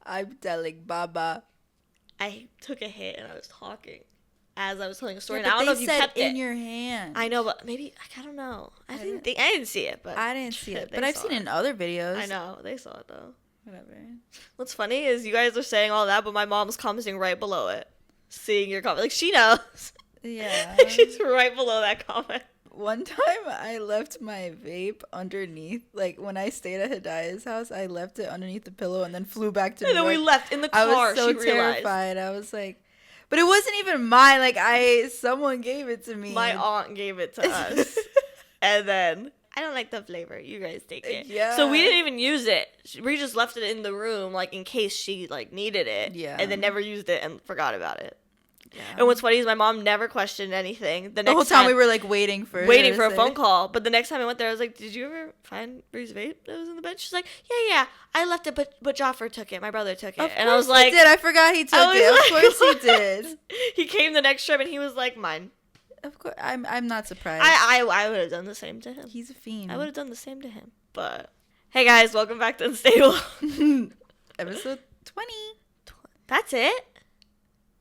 I'm telling Baba. I took a hit and I was talking as I was telling a story. Yeah, and I don't know if you kept in it your hand. I know, but maybe I don't know. I didn't see it, but I didn't see it, but I've seen it in other videos. I know they saw it though. Whatever. What's funny is you guys are saying all that, but my mom's commenting right below it, seeing your comment. Like she knows. Yeah. She's right below that comment. One time I left my vape underneath, like when I stayed at Hidaya's house, I left it underneath the pillow and then flew back to New York. And then we left in the car. I was so terrified. I was like, but it wasn't even mine. Like someone gave it to me. My aunt gave it to us. And then I don't like the flavor. You guys take it. Yeah. So we didn't even use it. We just left it in the room, like in case she like needed it. Yeah. And then never used it and forgot about it. Yeah. And what's funny is my mom never questioned anything. The whole time we were like waiting for a phone call. But the next time I went there, I was like, "Did you ever find Bree's vape that was in the bed?" She's like, "Yeah, I left it, but Joffer took it. My brother took it." And I was like, he did. I forgot he took it. Of course he did. He came the next trip and he was like, "Mine." Of course, I'm not surprised. I would have done the same to him. He's a fiend. I would have done the same to him. But hey guys, welcome back to Unstable. Episode 20. That's it.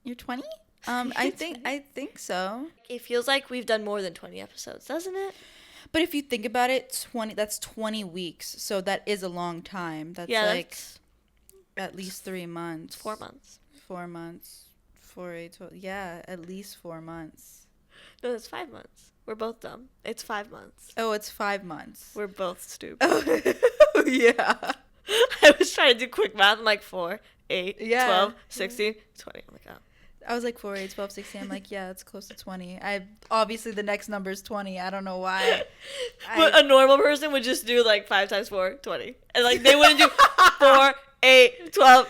You're 20? I think so. It feels like we've done more than 20 episodes, doesn't it? But if you think about it, that's 20 weeks. So that is a long time. That's at least 3 months. 4 months. 4 months. 4, 8, 12. Yeah, at least 4 months. No, that's 5 months. We're both dumb. It's 5 months. Oh, it's 5 months. We're both stupid. Oh, yeah. I was trying to do quick math. I'm like 4, 8, 12, 16, 20. Oh my god. I was like 4, 8, 12, 16. I'm like, yeah, it's close to 20. Obviously the next number is 20. I don't know why. But a normal person would just do like 5 times 4, 20. And like they wouldn't do 4, 8, 12.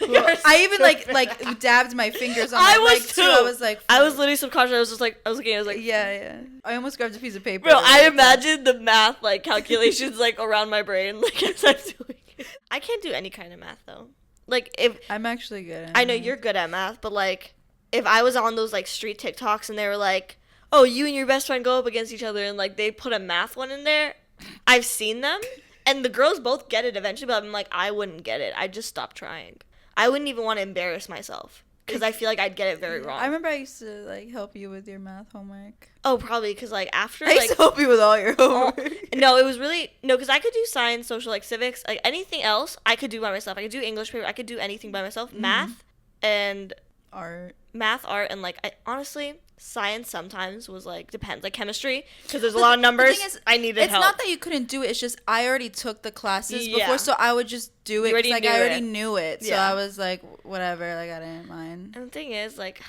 Well, I even like dabbed my fingers on my leg too. I was like, I was literally subconscious. I was just like, I was like, yeah. I almost grabbed a piece of paper. Bro, I imagine the math like calculations like around my brain like as I'm doing it. I can't do any kind of math though. Like if I'm actually good at I know you're good at math, but like if I was on those like street TikToks and they were like, "Oh, you and your best friend go up against each other," and like they put a math one in there, I've seen them, and the girls both get it eventually, but I'm like, I wouldn't get it. I'd just stop trying. I wouldn't even want to embarrass myself because I feel like I'd get it very wrong. I remember I used to like help you with your math homework. Oh, probably because like after I used to help you with all your homework. No, it was really because I could do science, social, like civics, like anything else I could do by myself. I could do English paper. I could do anything by myself. Mm-hmm. Math, art, and like honestly, science sometimes was like depends, like chemistry because there's a lot of numbers. The thing is, I needed help. It's not that you couldn't do it. It's just I already took the classes before, so I would just do it because like I already knew it. So I was like, whatever, like I didn't mind. And the thing is, like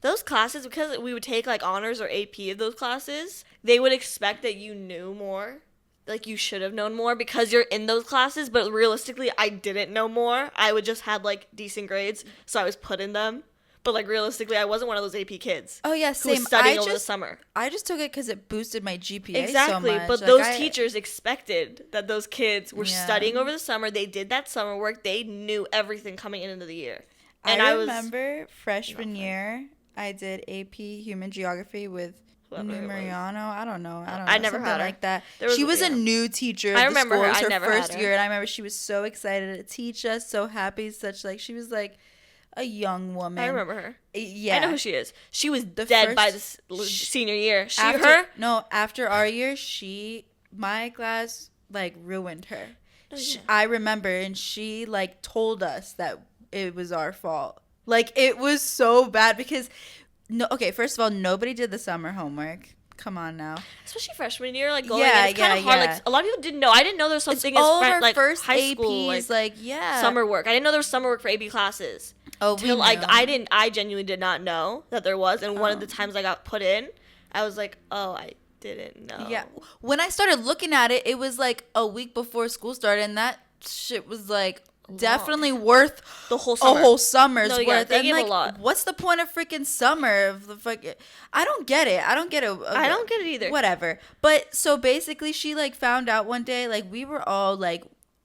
those classes, because we would take like honors or AP of those classes, they would expect that you knew more. Like you should have known more because you're in those classes, but realistically, I didn't know more. I would just had like decent grades, so I was put in them. But like realistically, I wasn't one of those AP kids. Oh yeah, same. Who was studying over the summer. I just took it because it boosted my GPA exactly, so much. But like those teachers expected that those kids were studying over the summer. They did that summer work. They knew everything coming into the year. And I remember freshman year, I did AP Human Geography with Numeriano. I don't know. I never something had her. Like that. She was a new teacher. I remember her. It was I her never first had her. year, and I remember she was so excited to teach us, so happy, such like she was like a young woman. I remember her. Yeah, I know who she is. She was dead by the senior year. After our year, my class like ruined her. Oh, yeah. I remember, and she like told us that it was our fault. Like it was so bad because first of all, nobody did the summer homework. Come on now. Especially freshman year, like going in, it's kind of hard. Yeah. Like a lot of people didn't know. I didn't know there was something as like first high APs, school, like summer work. I didn't know there was summer work for AP classes. Oh, till like I genuinely did not know that there was. And one of the times I got put in, I was like, oh, I didn't know. Yeah. When I started looking at it, it was like a week before school started, and that shit was like definitely worth the whole summer. A whole summer's worth. Yeah, they gave a lot. What's the point of freaking summer? Of the I don't get it. I don't get it. I don't get it either. Whatever. But so basically, she like found out one day, like we were all like,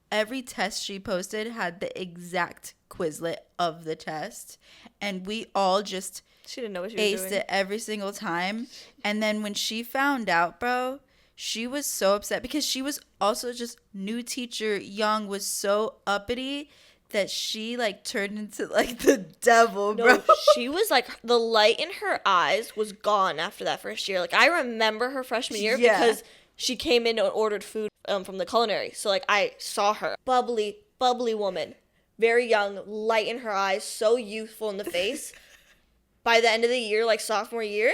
every test she posted had the exact Quizlet of the test, and we all just she didn't know what she was doing. Aced it every single time. And then when she found out, bro, she was so upset because she was also just new teacher, young, was so uppity that she like turned into like the devil, bro. No, she was like, the light in her eyes was gone after that first year. Like, I remember her freshman year because she came in and ordered food from the culinary. So, like, I saw her. Bubbly woman. Very young, light in her eyes, so youthful in the face. By the end of the year, like, sophomore year,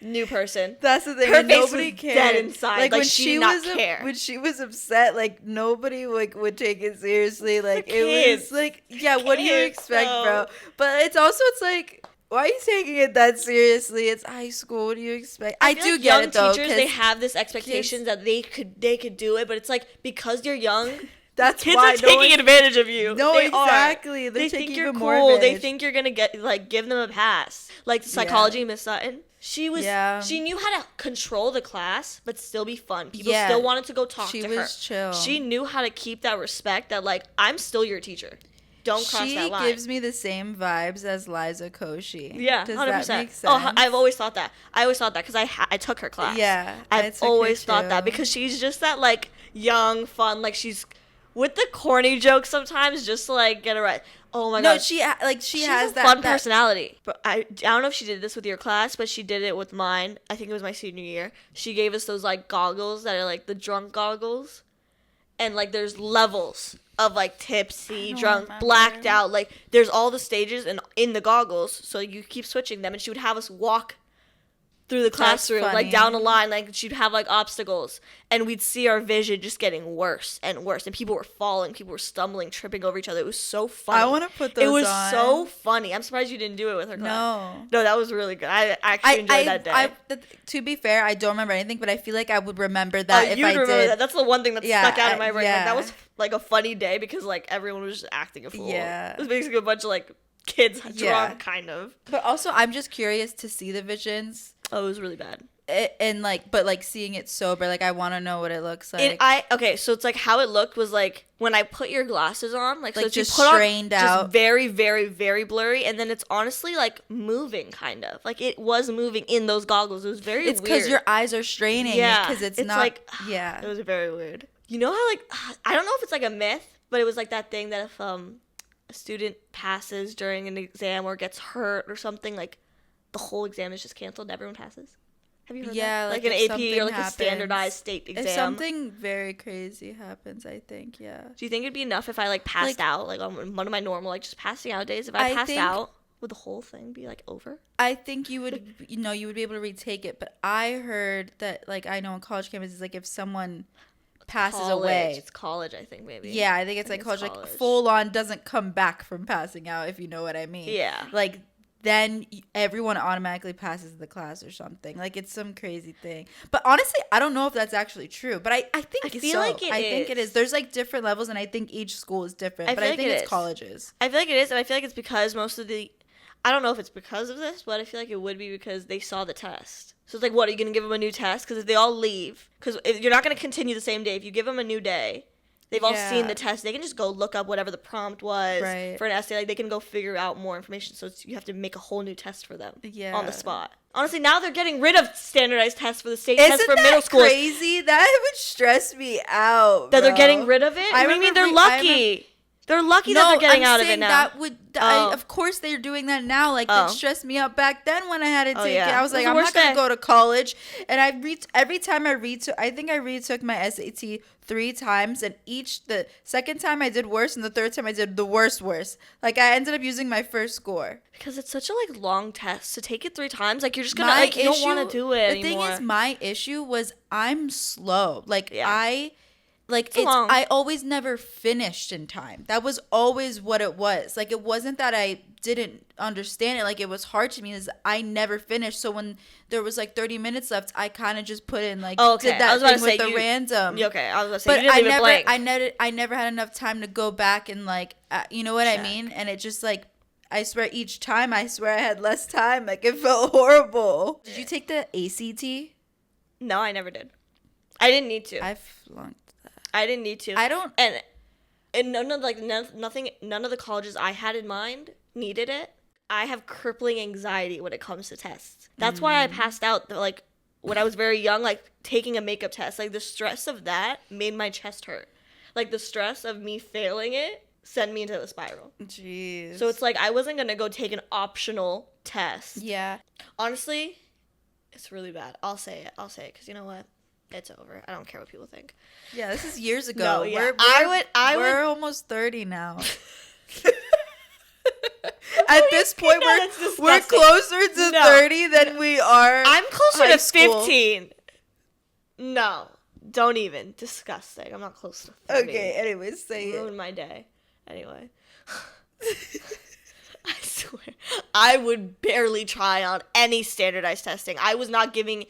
new person. That's the thing. Her face nobody was cared. dead inside. Like she did not care. When she was upset, like nobody like would take it seriously. Like The it kids. was like, yeah, what do you Kids, expect, though. bro? But it's like, why are you taking it that seriously? It's high school. What do you expect? I feel do like get young it though. teachers, they have this expectation that they could do it, but it's like, because you're young, That's kids why are taking advantage of you. No, They exactly. Are. They're They taking think you're even cool. more They advantage. think you're gonna give them a pass. Like the psychology, Miss Sutton. She knew how to control the class, but still be fun. People still wanted to go talk to her. She was chill. She knew how to keep that respect that, like, I'm still your teacher. Don't cross that line. She gives me the same vibes as Liza Koshy. Yeah, Does 100%. that make sense? Oh, I've always thought that. because I took her class. Yeah, I've always thought that because she's just that, like, young, fun, like, she's with the corny jokes sometimes just to, like, get it right. Oh my god. No, she has a that fun personality. But I don't know if she did this with your class, but she did it with mine. I think it was my senior year. She gave us those, like, goggles that are like the drunk goggles, and like there's levels of like tipsy, drunk, blacked out. Like there's all the stages in the goggles, so you keep switching them, and she would have us walk through the classroom, like down a line, like she'd have like obstacles, and we'd see our vision just getting worse and worse, and people were falling, people were stumbling, tripping over each other. It was so funny. I want to put those on. It was so funny. I'm surprised you didn't do it with her class. No, that was really good. I actually enjoyed that day. To be fair, I don't remember anything, but I feel like I would remember that if I did. That. That's the one thing that stuck out in my brain. Yeah. Like, that was like a funny day because like everyone was just acting a fool. Yeah. It was basically a bunch of like kids drunk, kind of. But also, I'm just curious to see the visions. Oh, it was really bad. And like, but like seeing it sober, like I want to know what it looks like. Okay, so it's like how it looked was like when I put your glasses on, like so just you put strained on, out, just very, very, very blurry, and then it's honestly like moving, kind of like it was moving in those goggles. It was very. It's because your eyes are straining. Yeah, because it's not like yeah. It was very weird. You know how like I don't know if it's like a myth, but it was like that thing that if a student passes during an exam or gets hurt or something, like the whole exam is just canceled. Everyone passes. Have you heard that? Like an AP or like a standardized state exam. If something very crazy happens, I think, yeah. Do you think it'd be enough if I like passed out, like on one of my normal like just passing out days? If I passed out, would the whole thing be like over? I think you would, you would be able to retake it. But I heard that, like, I know on college campuses, like if someone passes away, it's college, I think maybe. Yeah, I think it's like college, like full on doesn't come back from passing out, if you know what I mean. Yeah. Like then everyone automatically passes the class or something. Like it's some crazy thing. But honestly, I don't know if that's actually true. But I think it's so. Like I think it is. There's like different levels, and I think each school is different. But I think it's colleges. I feel like it is, and I feel like it's because most of the. I don't know if it's because of this, but I feel like it would be because they saw the test. So it's like, what, are you going to give them a new test? Because if they all leave, because you're not going to continue the same day. If you give them a new day, they've all seen the test. They can just go look up whatever the prompt was for an essay. Like they can go figure out more information. So you have to make a whole new test for them on the spot. Honestly, now they're getting rid of standardized tests for the state test for middle school. Isn't that crazy? That would stress me out. That they're getting rid of it? I mean, they're lucky. They're lucky that they're getting out of it now. Of course they're doing that now. Like, that stressed me out back then when I had to take it. I was like, I'm not going to go to college. And every time I think I retook my SAT 3 times. And the second time I did worse, and the third time I did the worst. Like, I ended up using my first score. Because it's such a, like, long test. To take it 3 times, like, you're just going to, like, you don't want to do it anymore. The thing is, my issue was I'm slow. Like, I always never finished in time. That was always what it was. Like, it wasn't that I didn't understand it. Like, it was hard to me. Is I never finished. So when there was like 30 minutes left, I kind of just put in like did that thing with the random. Okay, I was about to say, but you didn't leave it blank. I never had enough time to go back and like you know what I mean. And it just like I swear each time I had less time. Like it felt horrible. Did you take the ACT? No, I never did. I didn't need to. I flunked. I didn't need to. I don't. And none of the colleges I had in mind needed it. I have crippling anxiety when it comes to tests. That's why I passed out. Like when I was very young, like taking a makeup test. Like the stress of that made my chest hurt. Like the stress of me failing it send me into the spiral. Jeez. So it's like I wasn't going to go take an optional test. Yeah. Honestly, it's really bad. I'll say it because you know what? It's over. I don't care what people think. Yeah, this is years ago. No, yeah. We're almost 30 now. At this point, we're closer to 30 than we are. I'm closer to school. 15. No, don't even. Disgusting. I'm not close to 30. Okay, anyways, say it. Ruined my day. Anyway. I swear. I would barely try on any standardized testing. I was not giving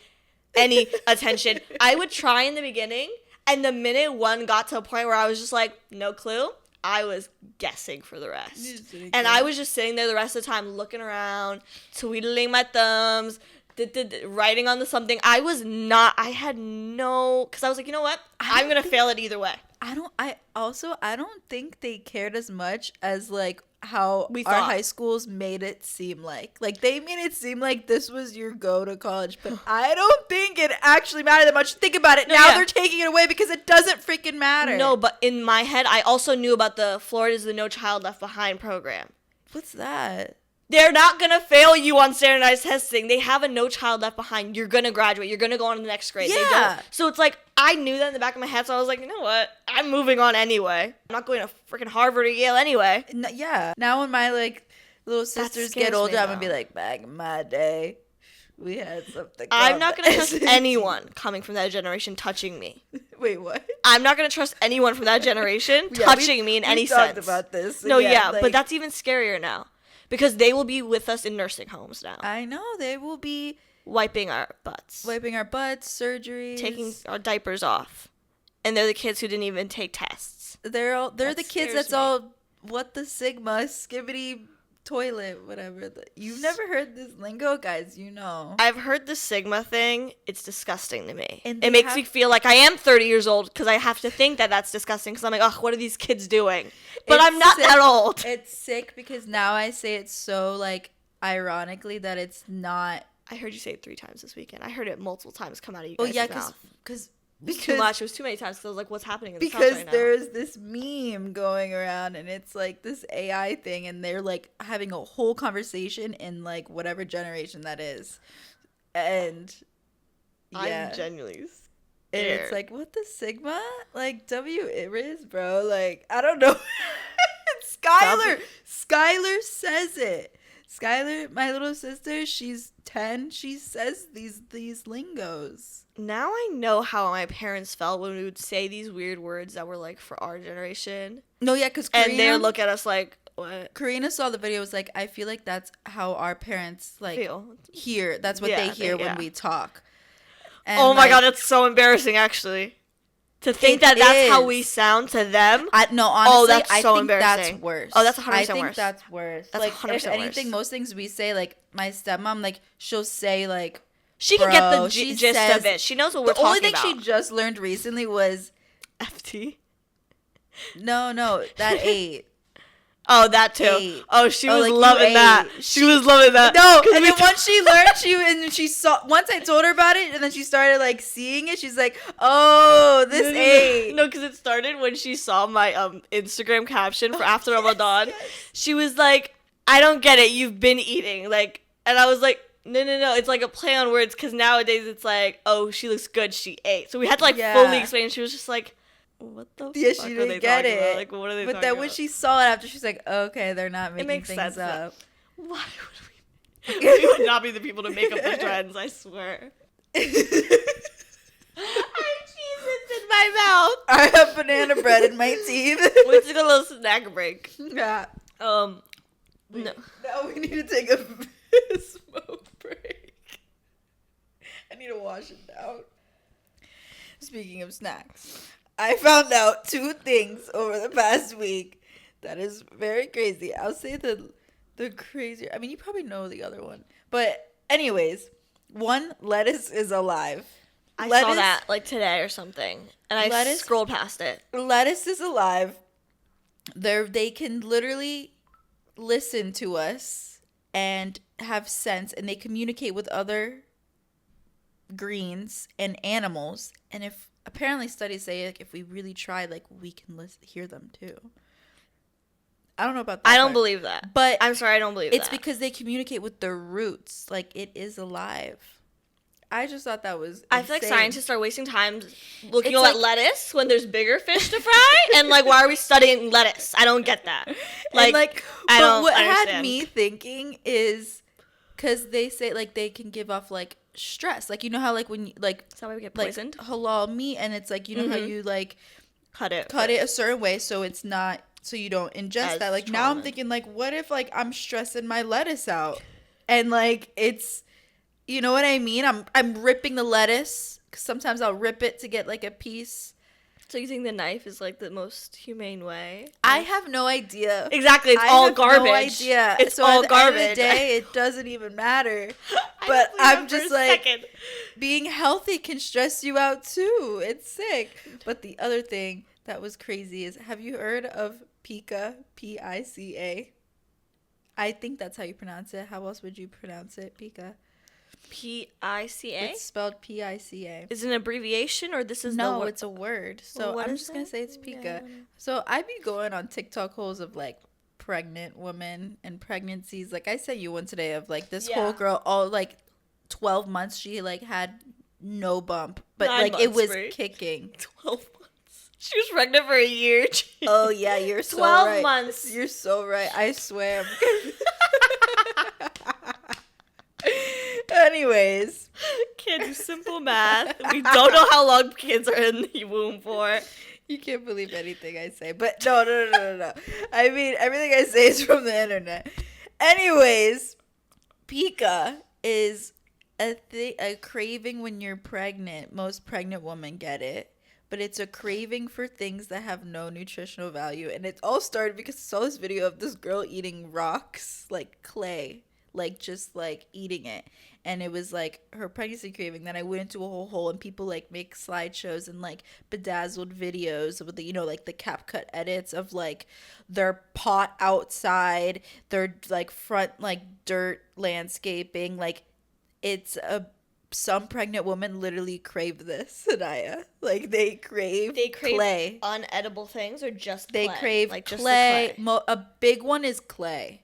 any attention. I would try in the beginning, and the minute one got to a point where I was just like, no clue, I was guessing for the rest. And I was just sitting there the rest of the time looking around, twiddling my thumbs, writing on the something. I had no, because I was like, you know what? I'm going to fail it either way. I don't think they cared as much as like how our high schools made it seem like. Like they made it seem like this was your go to college, but I don't think it actually mattered that much. Think about it. They're taking it away because it doesn't freaking matter. No, but in my head, I also knew about the Florida's the No Child Left Behind program. What's that? They're not going to fail you on standardized testing. They have a No Child Left Behind. You're going to graduate. You're going to go on to the next grade. Yeah. They don't. So it's like, I knew that in the back of my head, so I was like, you know what? I'm moving on anyway. I'm not going to freaking Harvard or Yale anyway. Yeah. Now when my, like, little sisters get older, I'm going to be like, back in my day, we had something. I'm not going to trust anyone coming from that generation touching me. Wait, what? I'm not going to trust anyone from that generation touching me in any sense. We talked about this. No, but that's even scarier now. Because they will be with us in nursing homes now. I know. They will be wiping our butts, surgeries, taking our diapers off. And they're the kids who didn't even take tests. They're the kids that's all, what the Sigma, skibbity toilet, whatever. You've never heard this lingo, guys, you know. I've heard the Sigma thing. It's disgusting to me. And it makes me feel like I am 30 years old because I have to think that that's disgusting because I'm like, oh, what are these kids doing? But I'm not that old. It's sick because now I say it so, like, ironically that it's not. I heard you say it 3 times this weekend. I heard it multiple times come out of you guys' mouth. Because it was too much. It was too many times because I was like, what's happening in this house right now? There's this meme going around and it's like this AI thing and they're like having a whole conversation in like whatever generation that is. And yeah. I'm genuinely scared. And it's like, what the Sigma? Like W-I-R-I-S, bro. Like, I don't know. Skylar says it. Skylar, my little sister, she's 10. She says these lingos. Now I know how my parents felt when we would say these weird words that were like for our generation. No, yeah, because and they look at us like, what? Karina saw the video. Was like, I feel like that's how our parents like hear. That's what they hear when we talk. And oh my god, it's so embarrassing actually. To think that that's how we sound to them. No, honestly, that's so embarrassing. That's worse. Oh, that's 100% worse. I think that's worse. That's like, 100% if anything, worse. most things we say, like my stepmom, like she'll say like. She can get the gist of it. She knows what we're talking about. The only thing she just learned recently was FT. No, that 8. Oh, that too. 8. Oh, she was loving that. She was loving that. No, and then once she learned, she saw. Once I told her about it, and then she started like seeing it. She's like, "Oh, this 8." No, because it started when she saw my Instagram caption for after Ramadan. Yes. She was like, "I don't get it. You've been eating." Like, and I was like, No. It's like a play on words because nowadays it's like, oh, she looks good. She ate. So we had to like fully explain. She was just like, what the fuck she didn't get it. About? Like, what are they talking about? But then when she saw it after, she's like, okay, they're not making things up. Why would we would not be the people to make up the trends, I swear. I have cheeses in my mouth. I have banana bread in my teeth. We took a little snack break. Yeah. No. Now we need to take a smoke break. I need to wash it down. Speaking of snacks, I found out 2 things over the past week that is very crazy. I'll say the crazier. I mean, you probably know the other one. But anyways, one, lettuce is alive. I saw that like today or something. And I scrolled past it. Lettuce is alive. They can literally listen to us and have sense, and they communicate with other greens and animals. And if apparently studies say like if we really try, like we can hear them too. I don't know about that. I don't believe that. But I'm sorry, I don't believe that. It's because they communicate with their roots. Like, it is alive. I just thought that was insane. I feel like scientists are wasting time looking at lettuce when there's bigger fish to fry. And, like, why are we studying lettuce? I don't get that. Like, I don't what understand. had me thinking is because they say, like, they can give off, like, stress. Like, you know how, like, when you, like... Is that why we get poisoned? Like, halal meat, and it's, like, you know how you, like... Cut it a certain way so it's not... So you don't ingest that. Like, now I'm thinking, like, what if, like, I'm stressing my lettuce out? And, like, it's... You know what I mean? I'm ripping the lettuce. 'Cause sometimes I'll rip it to get, like, a piece. So you think the knife is, like, the most humane way? I have no idea. Exactly. It's all garbage. No idea. It's so all at garbage. The end of the day, it doesn't even matter. But I'm just like, being healthy can stress you out, too. It's sick. But the other thing that was crazy is, have you heard of PICA? P-I-C-A? I think that's how you pronounce it. How else would you pronounce it? PICA. P-I-C-A? It's spelled P-I-C-A. Is it an abbreviation or this is No, it's a word. So well, I'm just going to say it's PICA. Yeah. So I be going on TikTok holes of like pregnant women and pregnancies. Like I sent you one today of like this whole girl, all like 12 months she like had no bump. But 9 like months, it was kicking. 12 months. She was pregnant for a year. Oh yeah, you're so 12 right. 12 months. You're so right. I swear. Anyways, kids do simple math. We don't know how long kids are in the womb for. You can't believe anything I say, but no. I mean, everything I say is from the internet. Anyways, pica is a craving when you're pregnant. Most pregnant women get it, but it's a craving for things that have no nutritional value, and it all started because I saw this video of this girl eating rocks, like clay. Like just like eating it, and it was like her pregnancy craving. Then I went into a whole hole, and people like make slideshows and like bedazzled videos with the, you know, like the CapCut edits of like their pot outside, their like front like dirt landscaping. Like it's some pregnant women literally crave this, Hidaya. Like they crave clay, unedible things, or just they clay? Crave like clay. Just the clay. A big one is clay.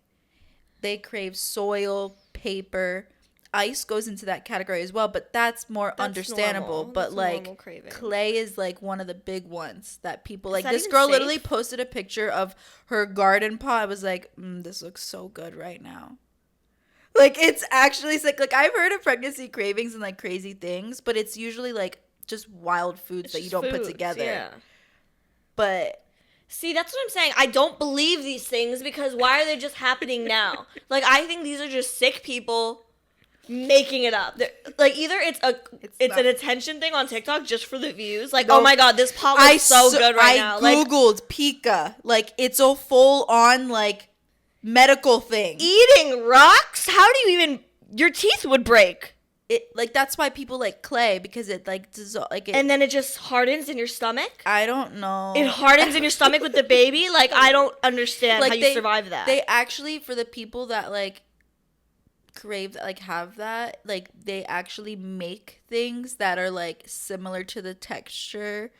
They crave soil, paper. Ice goes into that category as well, but that's more understandable. Normal. But that's like clay is like one of the big ones that people like. This girl literally posted a picture of her garden pot. I was like, this looks so good right now. Like it's actually sick. Like I've heard of pregnancy cravings and like crazy things, but it's usually like just wild foods that you don't put together. Yeah. But see, that's what I'm saying. I don't believe these things because why are they just happening now? Like, I think these are just sick people making it up. Like, either it's an attention thing on TikTok just for the views. Like, oh my god, this pot looks so good right now. I googled pica. Like, it's a full on like medical thing. Eating rocks? How do you even? Your teeth would break. It like that's why people like clay because it like and then it just hardens in your stomach. I don't know. It hardens in your stomach with the baby. Like I don't understand how you survive that. They actually, for the people that like crave like have that, like they actually make things that are like similar to the texture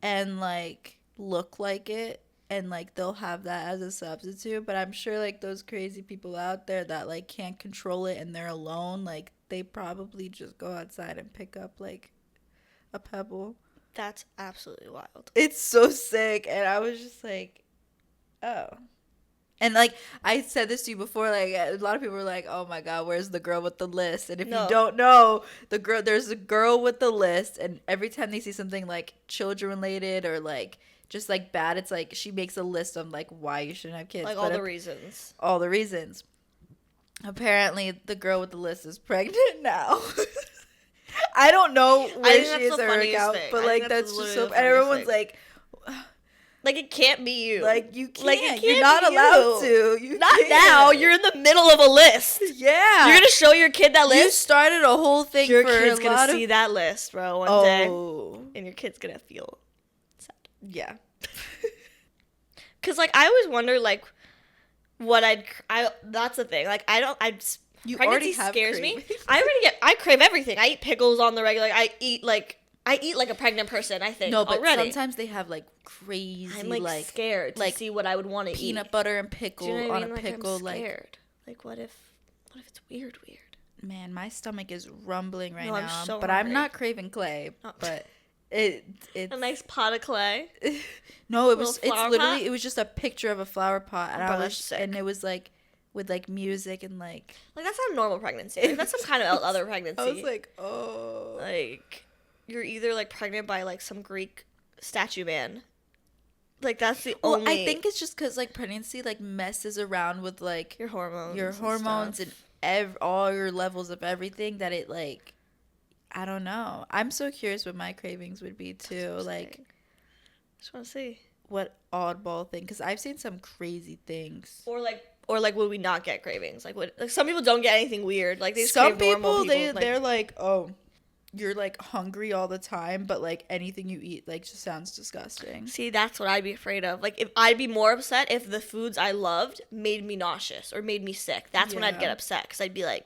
and like look like it, and like they'll have that as a substitute. But I'm sure like those crazy people out there that like can't control it and they're alone, like they probably just go outside and pick up like a pebble. That's absolutely wild. It's so sick. And I was just like, oh. And like I said this to you before, like a lot of people were like, oh my god, where's the girl with the list? And if you don't know, there's a girl with the list, and every time they see something like children related or like just like bad, it's like she makes a list of like why you shouldn't have kids. Like all the reasons. All the reasons. Apparently, the girl with the list is pregnant now. I don't know where she is her account, but like that's just so. And everyone's like it can't be you. Like you can't. Like, it can't you're not allowed to. You not can't. Now. You're in the middle of a list. Yeah. You're gonna show your kid that list. You started a whole thing. Your kid's gonna see that list, bro, one day, and your kid's gonna feel sad. Yeah. Cause like I always wonder like. That's the thing. Like you pregnancy already have scares me. I crave everything. I eat pickles on the regular. I eat like I eat like a pregnant person, I think. No, but already. Sometimes they have like crazy. I'm like scared to see what I would want to eat. Peanut butter and pickle on a pickle. I'm scared. Like what if it's weird? Man, my stomach is rumbling right now. I'm so but hungry. I'm not craving clay. But it's a nice pot of clay. No, it was. It's literally. Pot? It was just a picture of a flower pot, and and it was like with like music and like that's not a normal pregnancy. Like, that's some kind of other pregnancy. I was like, oh, like you're either like pregnant by like some Greek statue man. Like that's the only. I think it's just because like pregnancy like messes around with like your hormones, and all your levels of everything that it like. I don't know. I'm so curious what my cravings would be too. Like, just want to see what oddball thing, because I've seen some crazy things. Or like would we not get cravings? Like some people don't get anything weird. Like they just crave normal people. They're like, oh, you're like hungry all the time, but like anything you eat like just sounds disgusting. See, that's what I'd be afraid of. Like if I'd be more upset if the foods I loved made me nauseous or made me sick. That's when I'd get upset because I'd be like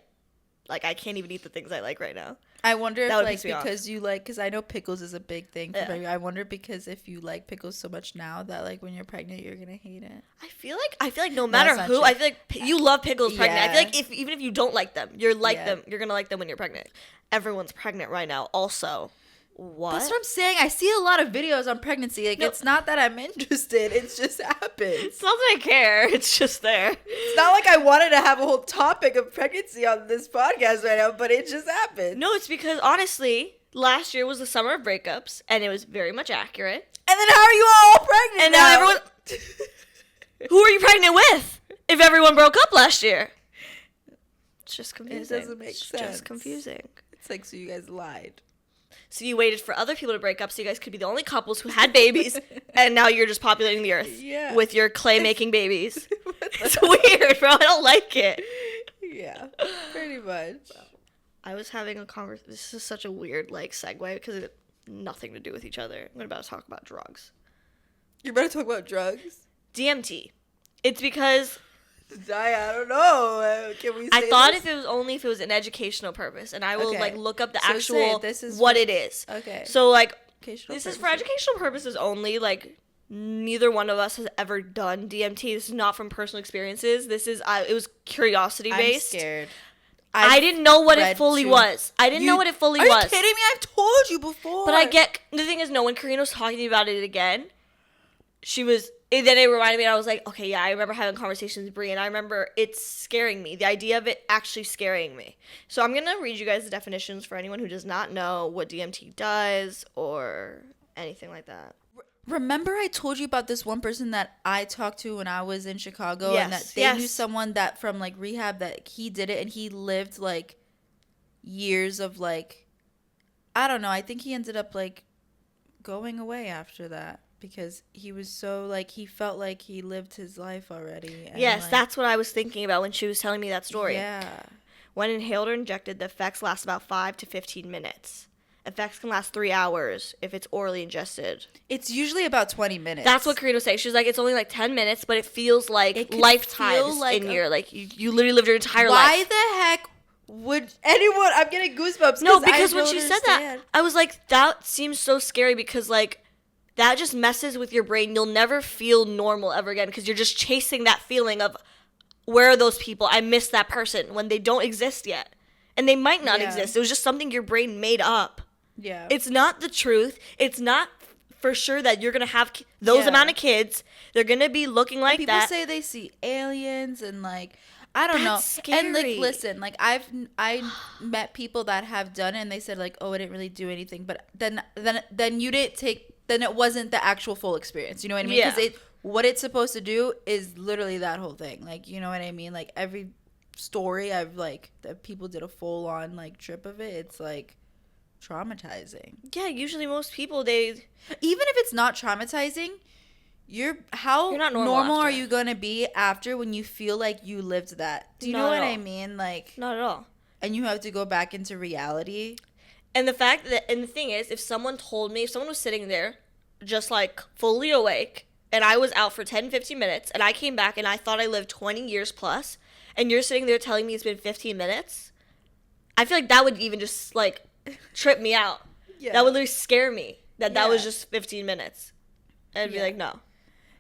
I can't even eat the things I like right now. I wonder if like because you like, because I know pickles is a big thing for baby. I wonder because if you like pickles so much now that like when you're pregnant you're gonna hate it. I feel like no matter who, I feel like you love pickles pregnant. I feel like even if you don't like them, you're gonna like them when you're pregnant. Everyone's pregnant right now. Also, what? That's what I'm saying. I see a lot of videos on pregnancy. Like it's not that I'm interested. It's just happens. It's not that I care. It's just there. It's not like I wanted to have a whole topic of pregnancy on this podcast right now, but it just happened. No, it's because honestly, last year was the summer of breakups, and it was very much accurate. And then how are you all pregnant? And now everyone. Who are you pregnant with? If everyone broke up last year, it's just confusing. It doesn't make sense. It's just confusing. It's like, so you guys lied. So you waited for other people to break up so you guys could be the only couples who had babies, and now you're just populating the earth with your clay-making babies. It's weird, bro. I don't like it. Yeah, pretty much. I was having a conversation. This is such a weird, like, segue because it had nothing to do with each other. I'm about to talk about drugs. You're about to talk about drugs? DMT. It's because... I don't know. Can we say I thought if it was an educational purpose, and I will like look up the actual what it is. Okay. So like this is for educational purposes only. Like neither one of us has ever done DMT. This is not from personal experiences. This is it was curiosity based. I'm scared. I didn't know what it fully was. I didn't know what it fully was. Are you kidding me? I've told you before. But the thing is, no, when Karina was talking about it again, then it reminded me, and I was like, okay, yeah, I remember having conversations with Brie, and I remember it scaring me, the idea of it actually scaring me. So I'm going to read you guys the definitions for anyone who does not know what DMT does or anything like that. Remember I told you about this one person that I talked to when I was in Chicago, and that they knew someone that from like rehab that he did it, and he lived like years of like, I don't know, I think he ended up like going away after that. Because he was so, like, he felt like he lived his life already. And yes, like, that's what I was thinking about when she was telling me that story. Yeah. When inhaled or injected, the effects last about 5 to 15 minutes. Effects can last 3 hours if it's orally ingested. It's usually about 20 minutes. That's what Karina was saying. She was like, it's only like 10 minutes, but it feels like lifetimes in your, like, you literally lived your entire life. Why the heck would anyone, I'm getting goosebumps. No, because when she said that, I was like, that seems so scary because, like, that just messes with your brain. You'll never feel normal ever again because you're just chasing that feeling of where are those people? I miss that person when they don't exist yet. And they might not exist. It was just something your brain made up. Yeah. It's not the truth. It's not for sure that you're going to have those amount of kids. They're going to be looking like people that. People say they see aliens and like, I don't know. Scary. And like, listen, like I met people that have done it and they said like, oh, it didn't really do anything. But then you didn't take, then it wasn't the actual full experience. You know what I mean? Because what it's supposed to do is literally that whole thing. Like, you know what I mean? Like every story I've like that people did a full on like trip of it. It's like traumatizing. Yeah. Usually most people, even if it's not traumatizing, you're not normal are you going to be after when you feel like you lived that? Do you know what I mean? Like, not at all. And you have to go back into reality. And the thing is, if someone was sitting there just like fully awake and I was out for 10, 15 minutes and I came back and I thought I lived 20 years plus and you're sitting there telling me it's been 15 minutes, I feel like that would even just like trip me out. That would literally scare me. That was just 15 minutes. I'd be like, no.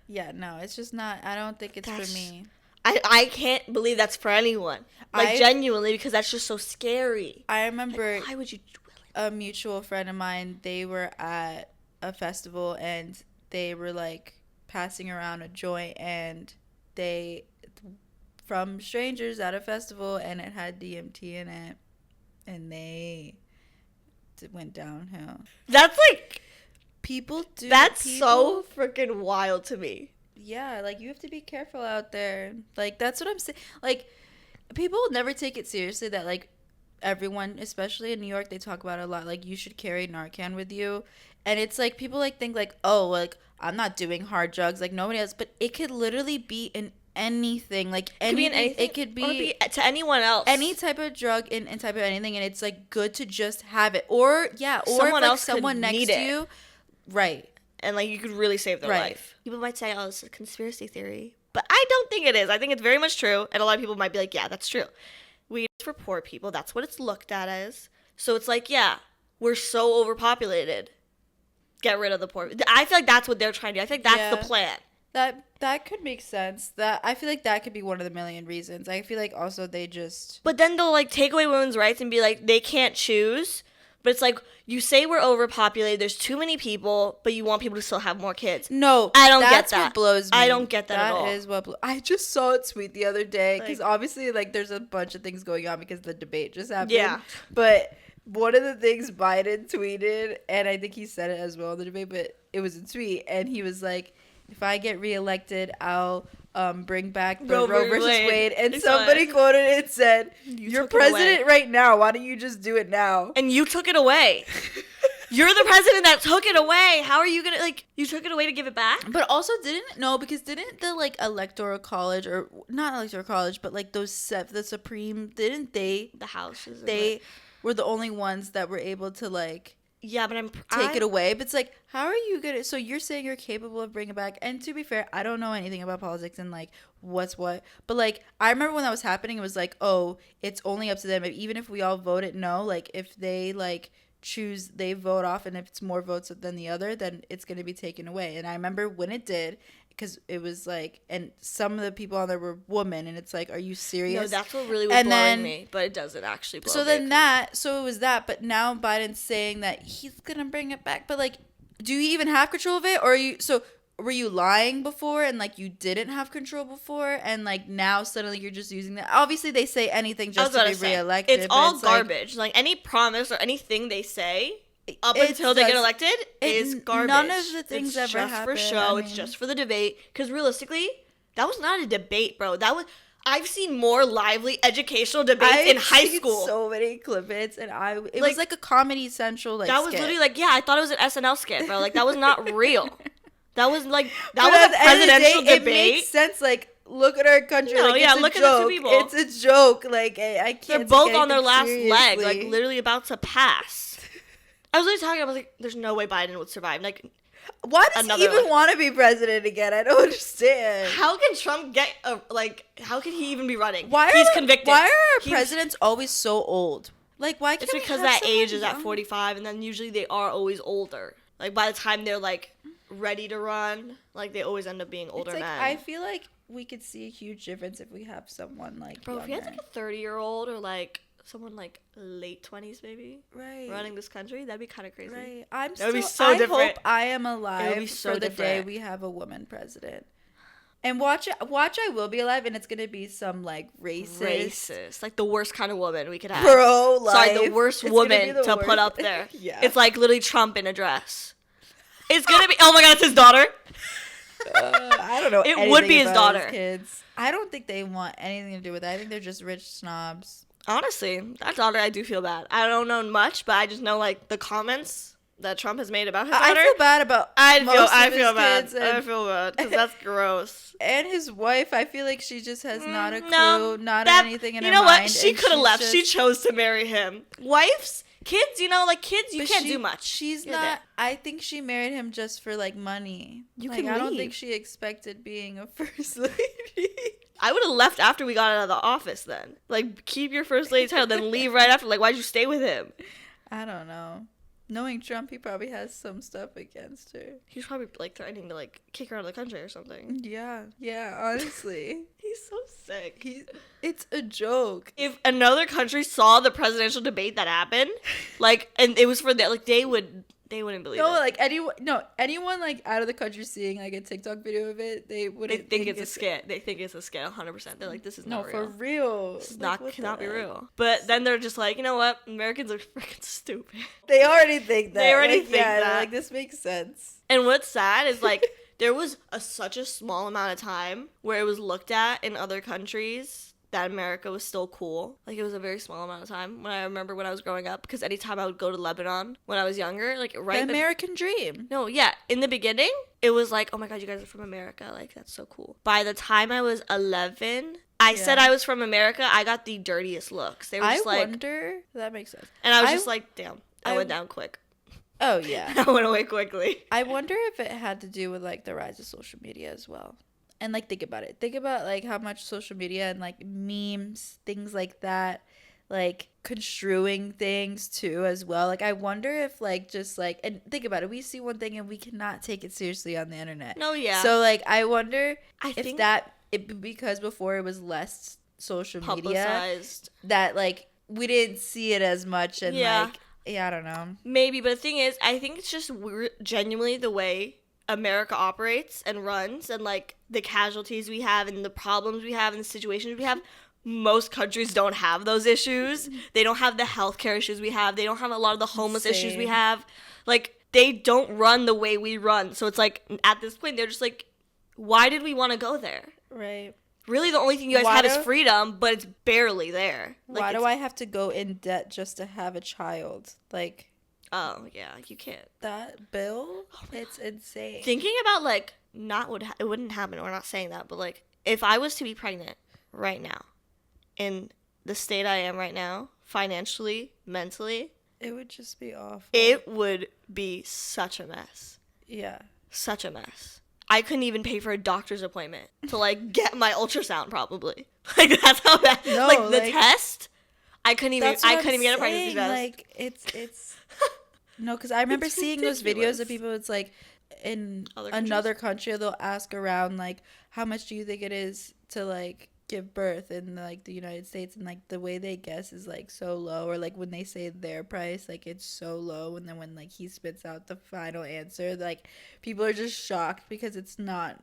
Yeah, no, it's just not. I don't think it's for me. I can't believe that's for anyone. Like, genuinely, because that's just so scary. I remember, like, why would you do it? A mutual friend of mine, they were at a festival and they were like passing around a joint, and they, from strangers at a festival, and it had DMT in it, and they went downhill. That's like, people do. That's so freaking wild to me. Yeah, like, you have to be careful out there. Like, that's what I'm saying. Like, people never take it seriously that, like, everyone, especially in New York, they talk about it a lot. Like, you should carry Narcan with you. And it's like, people, like, think, like, oh, like, I'm not doing hard drugs. Like, nobody else. But it could literally be in anything. Like, anything. It could be to anyone else. Any type of drug in type of anything. And it's, like, good to just have it. Or, yeah, or someone if, like, else someone next to you. Right. And, like, you could really save their life. People might say, oh, it's a conspiracy theory. But I don't think it is. I think it's very much true. And a lot of people might be like, yeah, that's true. Weed is for poor people. That's what it's looked at as. So it's like, yeah, we're so overpopulated. Get rid of the poor. I feel like that's what they're trying to do. I think that's the plan. That could make sense. That I feel like that could be one of the million reasons. I feel like also they just... But then they'll, like, take away women's rights and be like, they can't choose. But it's like, you say we're overpopulated, there's too many people, but you want people to still have more kids. No, I don't get that. That's what blows me. I don't get that at all. That is what I just saw a tweet the other day, because obviously, like, there's a bunch of things going on because the debate just happened. Yeah. But one of the things Biden tweeted, and I think he said it as well in the debate, but it was a tweet, and he was like, if I get reelected, I'll bring back the Roe versus Wade. And somebody quoted it and said, you're president right now. Why don't you just do it now? And you took it away. You're the president that took it away. How are you going to, like, you took it away to give it back? But also didn't the, like, electoral college, or not electoral college, but, like, the Supreme, didn't they? The houses. They were the only ones that were able to, like, yeah, but take it away. But it's like, how are you gonna? So you're saying you're capable of bringing it back? And to be fair, I don't know anything about politics and, like, what's what. But, like, I remember when that was happening, it was like, oh, it's only up to them. Even if we all voted no, like, if they, like, choose, they vote off, and if it's more votes than the other, then it's gonna be taken away. And I remember when it did, because it was like, and some of the people on there were women, and it's like, are you serious? No, that's what really was blowing me, but it doesn't actually blow me. So it was that, but now Biden's saying that he's gonna bring it back, but, like, do you even have control of it, or were you lying before, and, like, you didn't have control before, and, like, now suddenly you're just using that? Obviously they say anything just to be reelected. It's all garbage. Like, any promise or anything they say up until they get elected is garbage. None of the things ever just happen. For show. It's just for the debate. Because realistically, that was not a debate, bro. I've seen more lively educational debates in high school. So many clips, and it was like a Comedy Central, like, that was skit. Literally like, yeah, I thought it was an SNL skit, bro. Like, that was not real. That was like was a presidential debate. It makes sense. Like, look at our country. No, like, yeah, it's look a at joke. the two people. It's a joke. Like, I can't. They're both on their last leg, like, literally about to pass. I was literally talking. I was like, "There's no way Biden would survive." Like, why does he even want to be president again? I don't understand. How can Trump get how can he even be running? He's convicted. Why are our presidents always so old? Like, why can't it's because that age is at 45, and then usually they are always older. Like, by the time they're, like, ready to run, like, they always end up being older men. I feel like we could see a huge difference if we have someone, like, bro, if you had, like, a 30-year-old or, like, someone, like, late 20s maybe, right, running this country, that'd be kind of crazy. Right. I hope I am alive so for the day we have a woman president. And watch I will be alive, and it's gonna be some, like, racist, like, the worst kind of woman we could have. Pro-life. Sorry, the worst woman to put up there. Yeah. It's like literally Trump in a dress. It's gonna be. Oh my God, it's his daughter. I don't know. It would be his daughter. His kids. I don't think they want anything to do with it. I think they're just rich snobs. Honestly, that daughter, I do feel bad. I don't know much, but I just know, like, the comments that Trump has made about his daughter. I feel bad about I feel bad because that's gross. And his wife, I feel like she just has not a clue, anything in her mind. You know what? She could have left. She chose to marry him. Wives, kids, you know, like, kids, you can't do much. She's not. I think she married him just for, like, money. I don't think she expected being a first lady. I would have left after we got out of the office then. Like, keep your first lady title, then leave right after. Like, why'd you stay with him? I don't know. Knowing Trump, he probably has some stuff against her. He's probably, like, threatening to, like, kick her out of the country or something. Yeah, honestly. He's so sick. It's a joke. If another country saw the presidential debate that happened, like, and it was for that, like, they wouldn't believe it. No, like, anyone, like, out of the country seeing, like, a TikTok video of it, they wouldn't think it's a skit. They think it's a skit 100%. They're like, this is not real. No, for real. This is cannot be real. But then they're just like, you know what? Americans are freaking stupid. They already think that. They already think that. Like, this makes sense. And what's sad is, like, there was such a small amount of time where it was looked at in other countries that America was still cool. Like, it was a very small amount of time when I remember when I was growing up, because anytime I would go to Lebanon when I was younger, like, right... The American dream. No, yeah. In the beginning, it was like, oh my god, you guys are from America. Like, that's so cool. By the time I was 11, I said I was from America, I got the dirtiest looks. They were just like... I wonder... That makes sense. And I was just like, damn. I went down quick. Oh, yeah. I went away quickly. I wonder if it had to do with, like, the rise of social media as well. And, like, think about it. Think about, like, how much social media and, like, memes, things like that, like, construing things, too, as well. Like, I wonder if, like, just, like... And think about it. We see one thing and we cannot take it seriously on the internet. No, yeah. So, like, I wonder because before it was less social media. Publicized. That, like, we didn't see it as much and, like... Yeah, I don't know. Maybe, but the thing is, I think it's just genuinely the way America operates and runs, and, like, the casualties we have and the problems we have and the situations we have. Most countries don't have those issues. They don't have the healthcare issues we have. They don't have a lot of the homeless issues we have. Like, they don't run the way we run. So it's like, at this point, they're just like, why did we want to go there? Right. Really, the only thing you guys have is freedom, but it's barely there. Like, why do I have to go in debt just to have a child? Like, oh, yeah, you can't. That bill? It's insane. Thinking about, like, it wouldn't happen, we're not saying that, but, like, if I was to be pregnant right now, in the state I am right now, financially, mentally, it would just be awful. It would be such a mess. Yeah. Such a mess. I couldn't even pay for a doctor's appointment to, like, get my ultrasound, probably. Like, that's how bad. No, like, the test, I couldn't even get a pregnancy test. Like, it's no, because I remember seeing those videos of people, it's like, in another country, they'll ask around, like, how much do you think it is to, like, give birth in, like, the United States, and, like, the way they guess is, like, so low, or, like, when they say their price, like, it's so low, and then when, like, he spits out the final answer, like, people are just shocked because it's not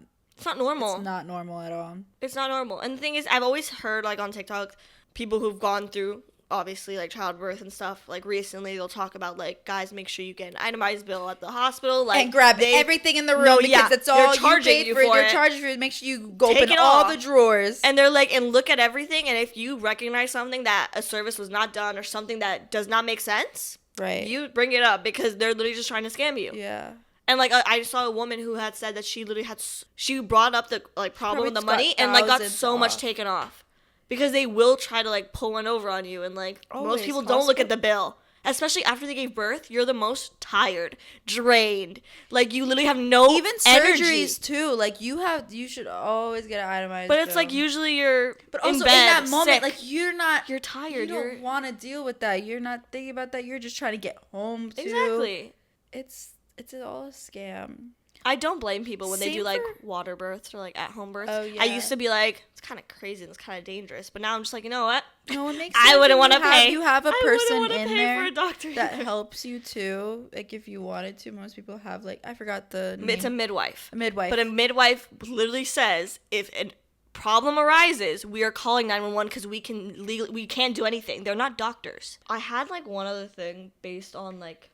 normal. It's not normal at all. It's not normal. And the thing is, I've always heard, like, on TikTok, people who've gone through, obviously, like, childbirth and stuff, like, recently they'll talk about, like, guys, make sure you get an itemized bill at the hospital, like, and grab everything in the room, because that's all you paid for. You're charging for it. Make sure you go open all the drawers, and they're like, and look at everything, and if you recognize something that a service was not done or something that does not make sense, right, you bring it up, because they're literally just trying to scam you. Yeah. And, like, I saw a woman who had said that she literally she brought up the, like, problem with the money and, like, got so much taken off. Because they will try to, like, pull one over on you. And, like, most people don't look at the bill. Especially after they gave birth, you're the most tired, drained. Like, you literally have no even energy. Surgeries, too. Like, you should always get an itemized But it's, bill. like, usually you're But also, in bed, in that moment, sick. like, you're tired. You don't want to deal with that. You're not thinking about that. You're just trying to get home, too. Exactly. It's all a scam. I don't blame people when they do, like, water births or, like, at-home births. Oh, yeah. I used to be like, it's kind of crazy and it's kind of dangerous. But now I'm just like, you know what? No, it makes sense. I wouldn't want to pay. You have a person in there for a doctor that helps you, too. Like, if you wanted to. Most people have, like, I forgot the name. It's a midwife. A midwife. But a midwife literally says, if a problem arises, we are calling 911 because we can't do anything. They're not doctors. I had, like, one other thing based on, like,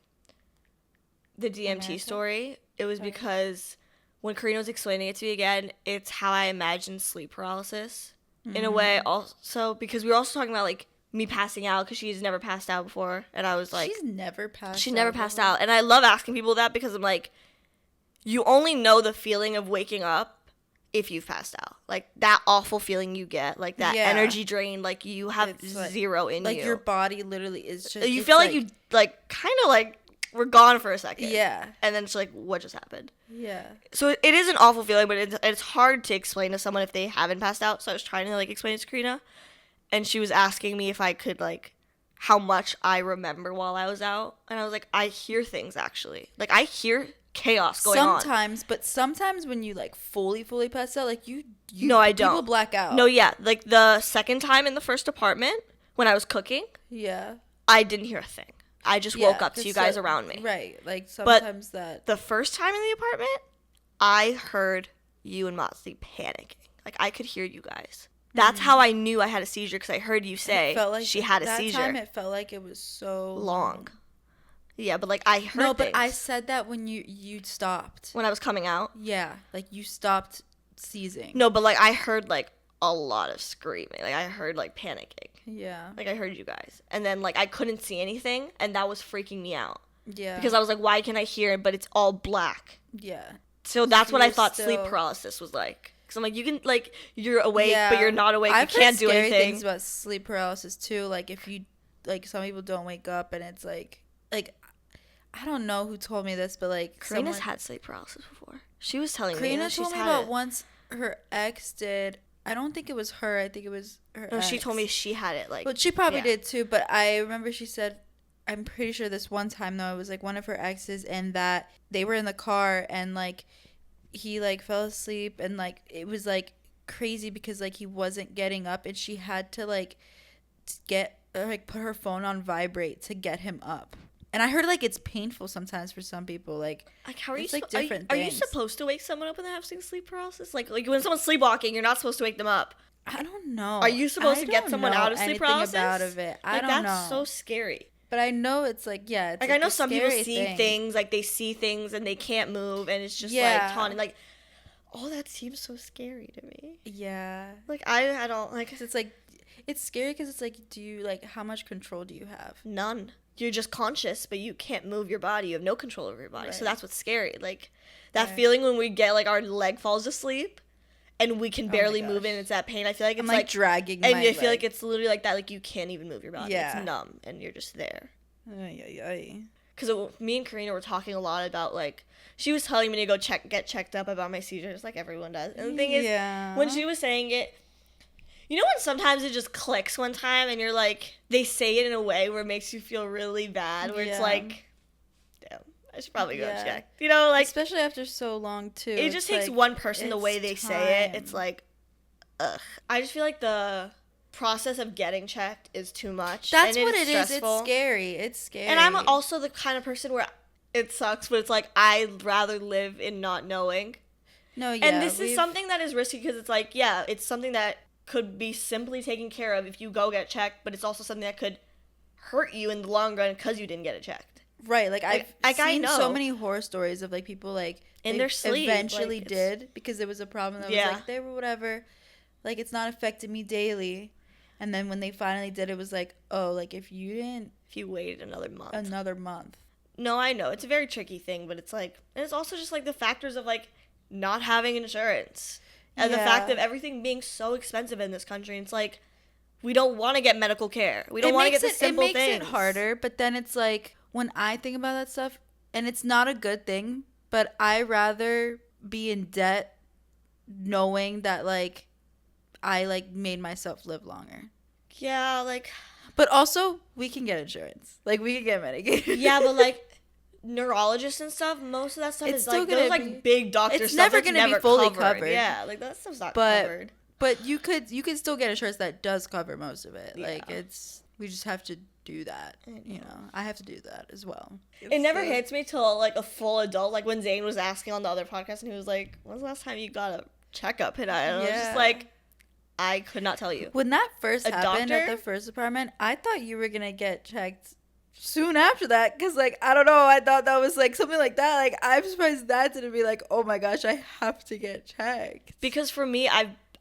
the DMT story. It was because when Karina was explaining it to me again, it's how I imagine sleep paralysis in a way. Also, because we were also talking about, like, me passing out, because she's never passed out before, and I was like, she's never passed out. And I love asking people that, because I'm like, you only know the feeling of waking up if you've passed out. Like, that awful feeling you get, like, that energy drain, like, you have zero in you. Like, your body literally is just... You feel like you, like, kind of, like, we're gone for a second. Yeah. And then it's like, what just happened? Yeah. So it is an awful feeling, but it's hard to explain to someone if they haven't passed out. So I was trying to, like, explain it to Karina. And she was asking me if I could, like, how much I remember while I was out. And I was like, I hear things, actually. Like, I hear chaos going on. Sometimes, but sometimes when you, like, fully pass out, like, you no, I don't. People black out. No, yeah. Like, the second time in the first apartment, when I was cooking, yeah, I didn't hear a thing. I just woke up to you guys around me. Right. Like, sometimes but the first time in the apartment, I heard you and Motley panicking. Like, I could hear you guys. That's how I knew I had a seizure, because I heard you say like she had a seizure. That time it felt like it was so long. Yeah, but like I heard No, but things. I said that when you stopped. When I was coming out? Yeah, like you stopped seizing. No, but like I heard like a lot of screaming. Like I heard like panicking. Yeah. Like I heard you guys. And then like I couldn't see anything, and that was freaking me out. Yeah. Because I was like, why can't I hear it, but it's all black? Yeah. So that's what I thought sleep paralysis was like. Because I'm like, you can, like, you're awake, but you're not awake. You can't do anything. I've heard scary things about sleep paralysis, too. Like, if you, like, some people don't wake up, and it's, like, I don't know who told me this, but, like, Karina's had sleep paralysis before. She was telling me Karina told me about once her ex did. I don't think it was her. I think it was her ex. She told me she had it, like. But she probably did, too. But I remember she said, I'm pretty sure this one time, though, it was, like, one of her exes, and that they were in the car, and, like, he like fell asleep, and like it was like crazy because like he wasn't getting up, and she had to like put her phone on vibrate to get him up. And I heard like it's painful sometimes for some people. Like how are you like different are you supposed to wake someone up when they're having sleep paralysis? Like when someone's sleepwalking, you're not supposed to wake them up. I don't know. Are you supposed to get someone out of sleep paralysis? Out of it. I don't know. That's so scary. But I know it's like, yeah. It's like I know some people see things, like they see things and they can't move, and it's just like taunting. Like, oh, that seems so scary to me. Yeah. Like I don't like. Cause it's like, it's scary because it's like, do you like how much control do you have? None. You're just conscious, but you can't move your body. You have no control over your body. Right. So that's what's scary. Like that feeling when we get like our leg falls asleep. And we can barely move, and it's that pain. I feel like it's like dragging and I feel like it's literally like that. Like you can't even move your body. Yeah. It's numb, and you're just there. Ay. Because me and Karina were talking a lot about like she was telling me to go get checked up about my seizures, like everyone does. And the thing is, when she was saying it, you know when sometimes it just clicks one time, and you're like, they say it in a way where it makes you feel really bad, where it's like, damn. I should probably go check. You know, like... Especially after so long, too. It just takes one person, the way they say it. It's like, ugh. I just feel like the process of getting checked is too much. That's what it is. It's scary. It's scary. And I'm also the kind of person where it sucks, but it's like, I'd rather live in not knowing. No, yeah. And this is something that is risky because it's like, yeah, it's something that could be simply taken care of if you go get checked, but it's also something that could hurt you in the long run because you didn't get it checked. Right, like I've seen so many horror stories of like people like in their sleep eventually did because it was a problem that was like they were whatever, like it's not affecting me daily, and then when they finally did, it was like, oh, like if you waited another month. No, I know it's a very tricky thing, but it's like, and it's also just like the factors of like not having insurance and the fact of everything being so expensive in this country. It's like we don't want to get medical care. We don't want to get the simple things. It makes it harder, but then it's like, when I think about that stuff, and it's not a good thing, but I rather be in debt knowing that, like, I, like, made myself live longer. Yeah, like... But also, we can get insurance. Like, we can get medicated. Yeah, but, like, neurologists and stuff, most of that stuff is, like, those, like, big doctor it's stuff. It's never going to be fully covered. Yeah, like, that stuff's not covered. But you could still get insurance that does cover most of it. Yeah. Like, we just have to do that, you know. I have to do that as well. It never hits me till like a full adult, like when Zane was asking on the other podcast and he was like, when's the last time you got a checkup, Hidaya? And I was just like, I could not tell you. When that first happened at the first apartment, I thought you were gonna get checked soon after that, because like I don't know, I thought that was like something like that. Like I'm surprised that didn't be like, oh my gosh, I have to get checked. Because for me,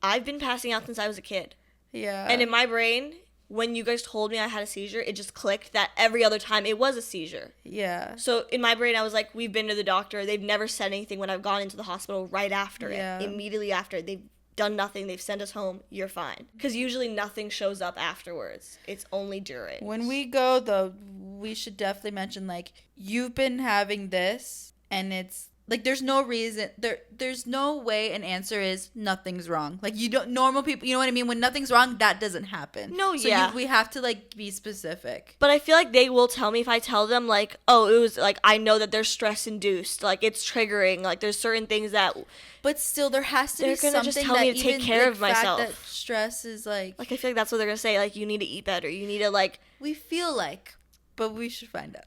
I've been passing out since I was a kid. Yeah. And in my brain, when you guys told me I had a seizure, it just clicked that every other time it was a seizure. Yeah. So in my brain, I was like, we've been to the doctor. They've never said anything when I've gone into the hospital right after it. Immediately after. They've done nothing. They've sent us home. You're fine. Because usually nothing shows up afterwards. It's only during. When we go, though, we should definitely mention, like, you've been having this, and it's Like, there's no reason. There's no way an answer is nothing's wrong. Like, you don't, normal people, you know what I mean? When nothing's wrong, that doesn't happen. No, so yeah. we have to, like, be specific. But I feel like they will tell me if I tell them, like, oh, it was, like, I know that they're stress-induced. Like, it's triggering. Like, there's certain things that... But still, there has to be something that just tell me to take care of myself. Fact that stress is, like... Like, I feel like that's what they're going to say. Like, you need to eat better. You need to, like... We feel like... But we should find out.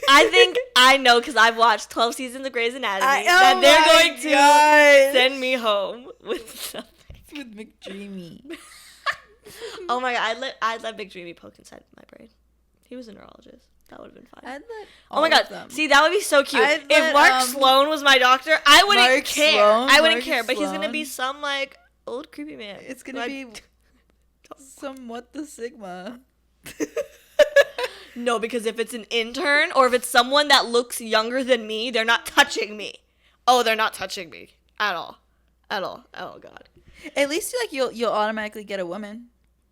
I think I know because I've watched 12 seasons of Grey's Anatomy that they're going to send me home with something. With McDreamy. Oh my god, I'd let McDreamy poke inside my brain. He was a neurologist. That would have been fun. Oh my god, see, that would be so cute. If Mark Sloan was my doctor, I wouldn't care. I wouldn't care, but he's gonna be some like old creepy man. It's gonna be somewhat the Sigma. No, because if it's an intern or if it's someone that looks younger than me, they're not touching me. Oh, they're not touching me at all. Oh god. At least you'll automatically get a woman,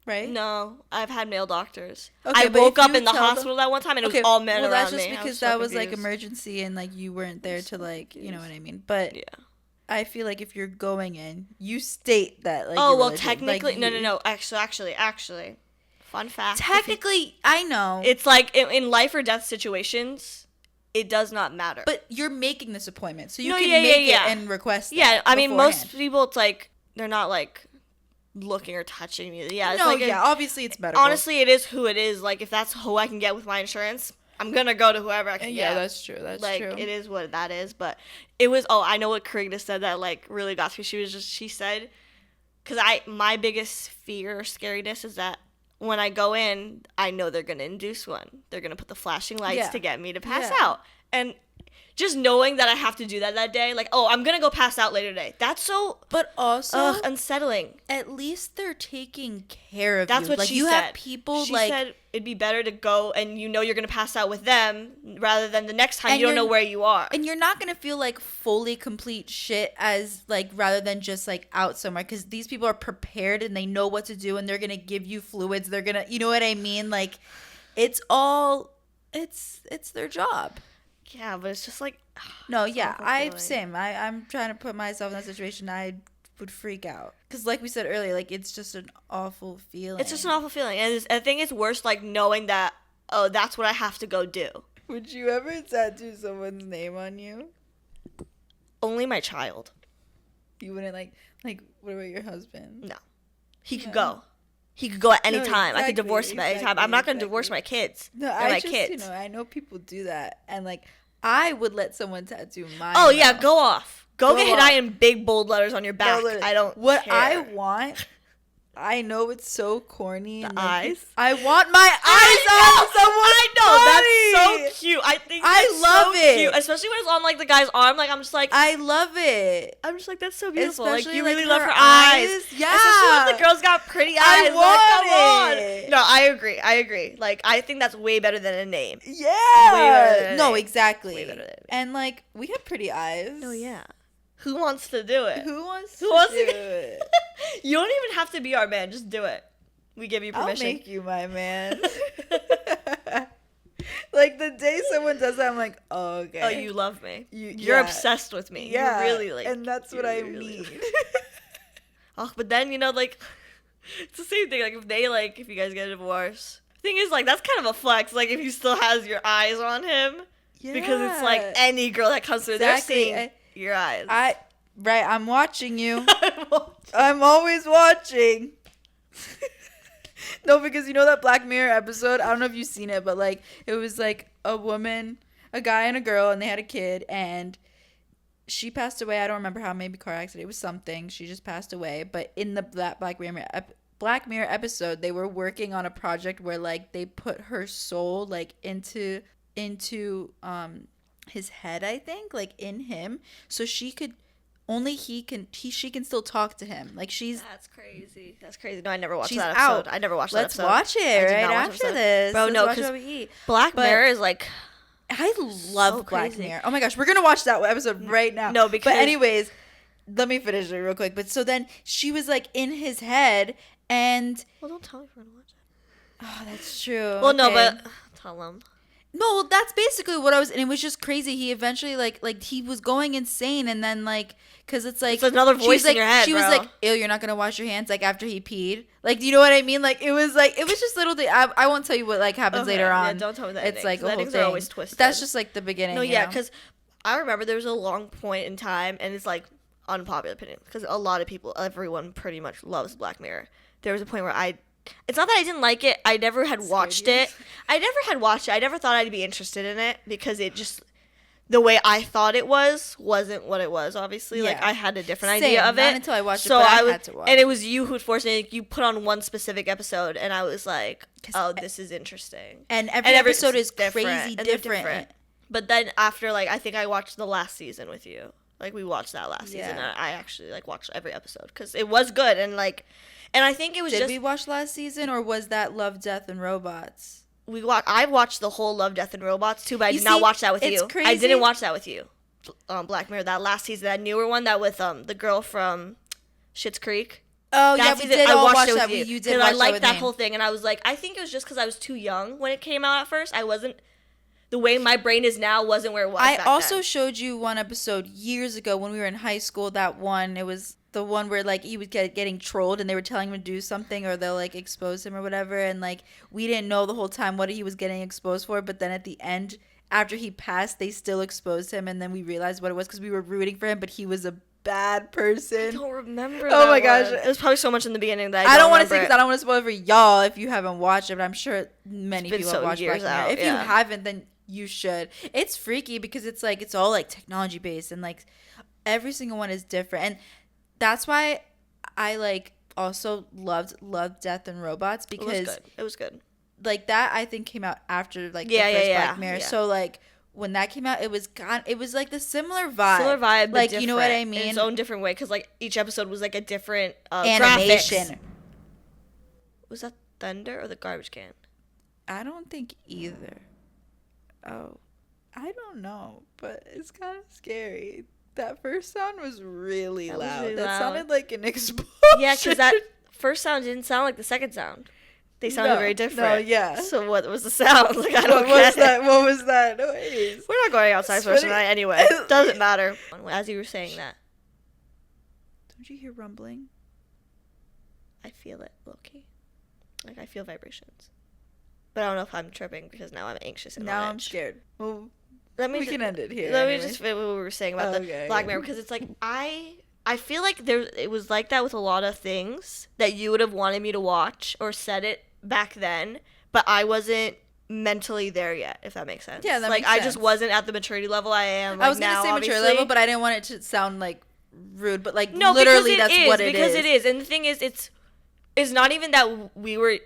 right? No, I've had male doctors. Okay, I woke up in the hospital that one time and it was all men around me. Well, that's just because that was like emergency and like you weren't there to like, you know what I mean? But yeah. I feel like if you're going in, you state that like. Oh well, technically, no. Actually. Fun fact. Technically, I know. It's like in life or death situations, it does not matter. But you're making this appointment, so you can make it and request it. Yeah, I mean, most people, it's like, they're not like looking or touching me. Yeah, it's obviously it's medical. Honestly, it is who it is. Like, if that's who I can get with my insurance, I'm going to go to whoever I can get. Yeah, that's true. That's like, true. It is what that is. But it was, I know what Karina said that, like, really got to me. She said, because my biggest fear or scariness is that when I go in, I know they're going to induce one. They're going to put the flashing lights to get me to pass out. And just knowing that I have to do that day, like, oh, I'm going to go pass out later today. That's so... But also... unsettling. At least they're taking care of you. That's what like, she you said. Have people, she said it'd be better to go and you know you're going to pass out with them rather than the next time you don't know where you are. And you're not going to feel like fully complete shit as, like, rather than just, like, out somewhere. Because these people are prepared and they know what to do and they're going to give you fluids. They're going to... You know what I mean? Like, it's all... It's their job. Yeah, but it's just like... No, yeah, I'm trying to put myself in that situation. I would freak out. Because like we said earlier, like, it's just an awful feeling. It's just an awful feeling. And I think it's worse, like, knowing that, oh, that's what I have to go do. Would you ever tattoo someone's name on you? Only my child. You wouldn't, like, what about your husband? No. He could go. He could go at any time. Exactly, I could divorce him at any time. I'm not going to divorce my kids. No, kids. You know, I know people do that. And, like, I would let someone tattoo mine. Oh, yeah, go off. Go get Hidaya in big, bold letters on your back. I don't care. What I want... I know it's so corny. The eyes. I want my eyes on someone's body. That's so cute. I think that's love so it. cute. Especially when it's on, like, the guy's arm. Like, I'm just like... I love it. I'm just like, that's so beautiful. Especially, like, you like, really love her eyes. Yeah. Especially when the girl's got pretty eyes. I want it. No, I agree. Like, I think that's way better than a name. Yeah. Way better than a name. Exactly. Way better than a name. And, like, we have pretty eyes. Oh, yeah. Who wants to do it? Who wants to do it? You don't even have to be our man. Just do it. We give you permission. I'll make you my man. Like, the day someone does that, I'm like, oh, okay. Oh, you love me. You're obsessed with me. Yeah. You really, like... And that's what I mean. Oh, but then, you know, like... It's the same thing. Like, if you guys get a divorce... The thing is, like, that's kind of a flex. Like, if he still has your eyes on him. Yeah. Because it's, like, any girl that comes through, they're seeing your eyes. I'm watching you. I'm always watching. No, because you know that Black Mirror episode? I don't know if you've seen it, but, like, it was, like, a guy and a girl, and they had a kid, and she passed away. I don't remember how, maybe car accident. It was something. She just passed away. But in that Black Mirror episode, they were working on a project where, like, they put her soul, like, into his head, I think, like, in him, so she can still talk to him. Like, that's crazy. No, I never watched that out. episode. I never watched that episode. Let's watch it right after this. Bro, no, because Black Mirror is like... I love Black Mirror. Oh my gosh, we're gonna watch that episode right now. No, because... But anyways, let me finish it real quick. But so then she was, like, in his head, and... Well, don't tell me if we're gonna watch it. Oh, that's true. Well, okay. No, but... Tell them. No, that's basically what I was, and it was just crazy. He eventually like he was going insane, and then like, cause it's like it's another voice in like, your head. She bro. was like, "Ew, you're not gonna wash your hands," like after he peed. Like, do you know what I mean? Like, it was just little things. I won't tell you what like happens later on. Yeah, don't tell me that. It's like a whole thing. Are always twisted. That's just like the beginning. No, yeah, because I remember there was a long point in time, and it's like unpopular opinion because a lot of people, everyone pretty much loves Black Mirror. There was a point where it's not that I didn't like it. I never had watched it. I never thought I'd be interested in it because it just, the way I thought it wasn't what it was, obviously. Yeah. Like, I had a different idea of it. Not until I watched it, but I had to watch. And it was you who forced me. Like, you put on one specific episode, and I was like, oh, this is interesting. And every episode is crazy different. But then after, like, I think I watched the last season with you. Like, we watched that last season, and I actually, like, watched every episode because it was good, and, like, and I think it was Did we watch last season, or was that Love, Death, and Robots? I watched the whole Love, Death, and Robots, too, but I did not watch that with you. Crazy. I didn't watch that with you. Black Mirror, that last season, that newer one, that with the girl from Schitt's Creek. Oh, yeah, we did all watch that. You did watch that with me. I liked that whole thing, and I was like, I think it was just because I was too young when it came out at first. I wasn't, the way my brain is now wasn't where it was back then. Showed you one episode years ago when we were in high school, that one, it was the one where like he was getting trolled and they were telling him to do something or they'll like expose him or whatever, and like we didn't know the whole time what he was getting exposed for, but then at the end after he passed they still exposed him, and then we realized what it was because we were rooting for him, but he was a bad person. I don't remember. Oh my gosh, it was probably so much in the beginning that I don't want to say because I don't want to spoil it for y'all if you haven't watched it, but I'm sure many people have watched Black Mirror. If you haven't, then you should. It's freaky because it's like it's all like technology based and like every single one is different, and that's why I like also loved Death and Robots because it was good. Like that I think came out after like the first Black Mirror. So like when that came out, it was like the similar vibe. Like, you know what I mean? In its own different way, because like each episode was like a different animation. Graphics. Was that Thunder or the garbage can? I don't think either. Oh, I don't know, but it's kind of scary. That first sound was really loud. That sounded like an explosion. Yeah, because that first sound didn't sound like the second sound. They sounded very different. No, yeah. So what was the sound? Like, I don't get it. What was that noise? We're not going outside for tonight anyway. Doesn't matter. As you were saying that. Don't you hear rumbling? I feel it, low-key. Like, I feel vibrations. But I don't know if I'm tripping because now I'm anxious and now I'm scared. Well, we can end it here. Let me just finish what we were saying about the Black Mirror, because it's like I feel like it was like that with a lot of things that you would have wanted me to watch or said it back then, but I wasn't mentally there yet, if that makes sense. Yeah, that makes sense. I just wasn't at the maturity level I am. I was gonna say maturity level, but I didn't want it to sound like rude. But like no, literally, that's what it is. Because it is, and the thing is, it's not even that we were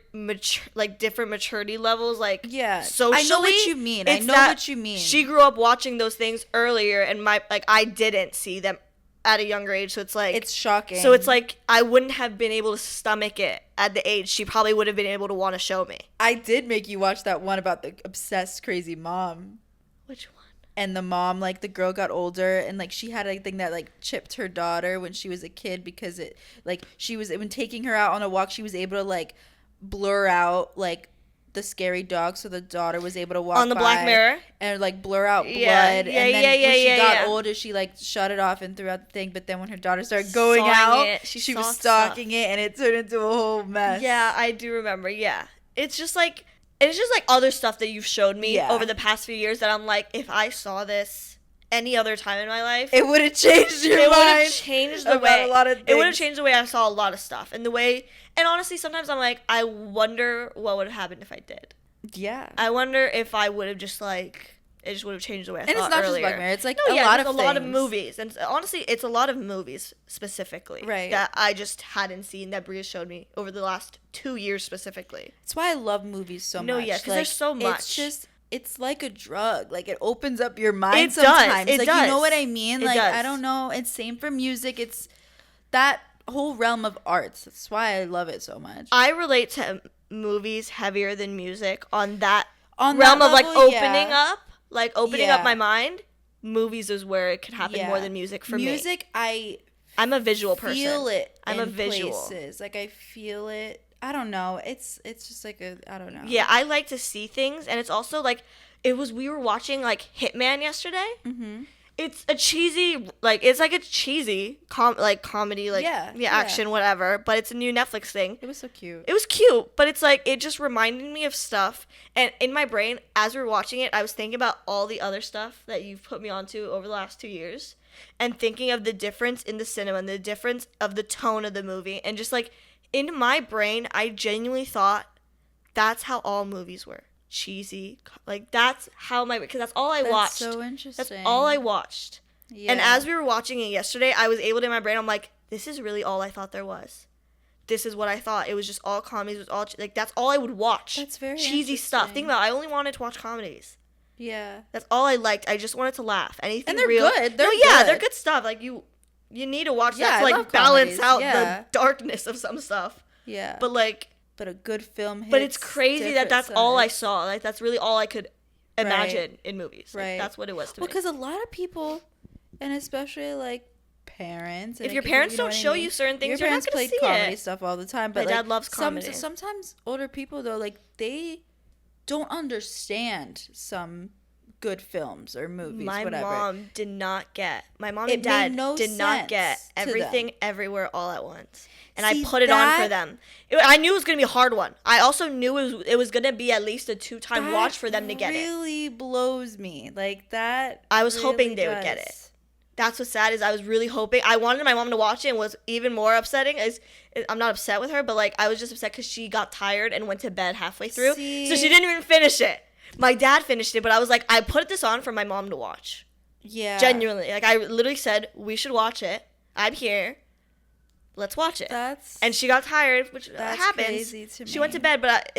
like different maturity levels, like socially. I know what you mean. I know what you mean. She grew up watching those things earlier, and I didn't see them at a younger age, so it's like it's shocking. So it's like I wouldn't have been able to stomach it at the age she probably would have been able to want to show me. I did make you watch that one about the obsessed crazy mom. Which one? And the mom, like the girl got older and like she had a thing that like chipped her daughter when she was a kid because it like she was when taking her out on a walk she was able to like blur out like the scary dog so the daughter was able to walk on the Black Mirror and like blur out blood and then when she got older she like shut it off and threw out the thing, but then when her daughter started going out she was stalking it and it turned into a whole mess. Yeah, I do remember. Yeah, it's just like other stuff that you've showed me over the past few years that I'm like, if I saw this any other time in my life, it would have changed your mind. It would have changed the way. A lot of things. It would have changed the way I saw a lot of stuff and the way. And honestly, sometimes I'm like, I wonder what would have happened if I did. Yeah. I wonder if I would have just like it just would have changed the way I thought earlier. And it's not just Black Mirror. It's like a lot of movies. And honestly, it's a lot of movies specifically that I just hadn't seen that Bria showed me over the last 2 years specifically. That's why I love movies so much. No, yeah, because there's so much. It's like a drug. Like, it opens up your mind sometimes. It does. You know what I mean? It like, does. I don't know. It's same for music. It's that whole realm of arts. That's why I love it so much. I relate to movies heavier than music on that realm of, like, opening up. Like, opening up my mind. Movies is where it could happen more than music for me. Music, I'm a visual person. Feel it. I'm a visual. Places. Like, I feel it. I don't know. It's just like I don't know. Yeah, I like to see things, and it's also like we were watching like Hitman yesterday. Mm-hmm. It's a cheesy, like, it's like a cheesy comedy, like, action, whatever, but it's a new Netflix thing. It was so cute. It was cute, but it's like, it just reminded me of stuff, and in my brain, as we were watching it, I was thinking about all the other stuff that you've put me onto over the last 2 years, and thinking of the difference in the cinema, and the difference of the tone of the movie, and just, like, in my brain, I genuinely thought that's how all movies were. Cheesy, like, that's how because that's all I watched. That's so interesting. That's all I watched. Yeah. And as we were watching it yesterday, I was able to, in my brain, I'm like, this is really all I thought there was. This is what I thought. It was just all comedies. It was all, like, that's all I would watch. That's very cheesy stuff. Think about it, I only wanted to watch comedies. Yeah. That's all I liked. I just wanted to laugh. Anything and they're real. Good. They're good. They're good stuff. Like, you need to watch that to, like, balance out the darkness of some stuff. Yeah. But, like, but a good film hits. But it's crazy that's all I saw. Like, that's really all I could imagine in movies. Like, that's what it was to me. Because a lot of people, and especially like parents, if your parents don't show you certain things, your parents not gonna played see comedy it. stuff all the time. But my dad loves comedy. Sometimes older people though, like, they don't understand some good films or movies. My whatever. mom did not get. My mom and dad did not get Everything Everywhere All at Once. And I put it on for them. I knew it was going to be a hard one. I also knew it was going to be at least a 2-time watch for them to get it. That really blows me. Like, that I was hoping they would get it. That's what's sad is I was really hoping. I wanted my mom to watch it, and what's even more upsetting is I'm not upset with her, but, like, I was just upset because she got tired and went to bed halfway through. So she didn't even finish it. My dad finished it, but I was like, I put this on for my mom to watch. Yeah. Genuinely. Like, I literally said, we should watch it. I'm here. Let's watch it. And she got tired, which happens. Crazy to me. She went to bed, but